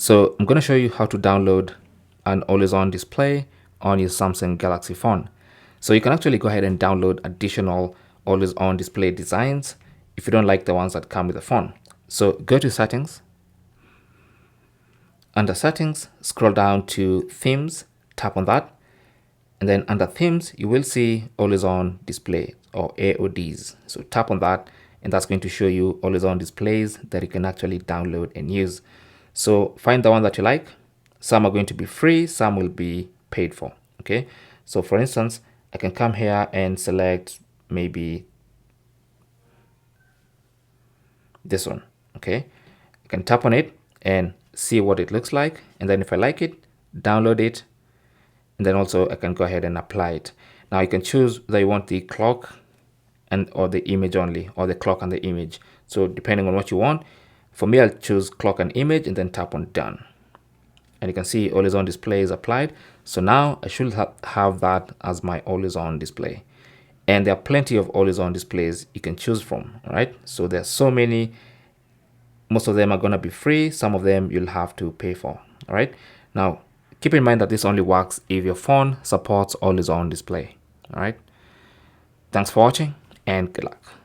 So I'm going to show you how to download an always on display on your Samsung Galaxy phone. So you can actually go ahead and download additional always on display designs if you don't like the ones that come with the phone. So go to settings. Under settings, scroll down to themes, tap on that. And then under themes, you will see always on display or AODs. So tap on that and that's going to show you always on displays that you can actually download and use. So find the one that you like. Some are going to be free, some will be paid for. Okay. So for instance, I can come here and select maybe this one. Okay. I can tap on it and see what it looks like. And then if I like it, download it. And then also I can go ahead and apply it. Now you can choose that you want the clock and or the image only, or the clock and the image. So depending on what you want, for me, I'll choose clock and image and then tap on done. And you can see always on display is applied. So now I should have that as my always on display. And there are plenty of always on displays you can choose from. All right. So there's so many. Most of them are going to be free. Some of them you'll have to pay for. All right. Now, keep in mind that this only works if your phone supports always on display. All right. Thanks for watching and good luck.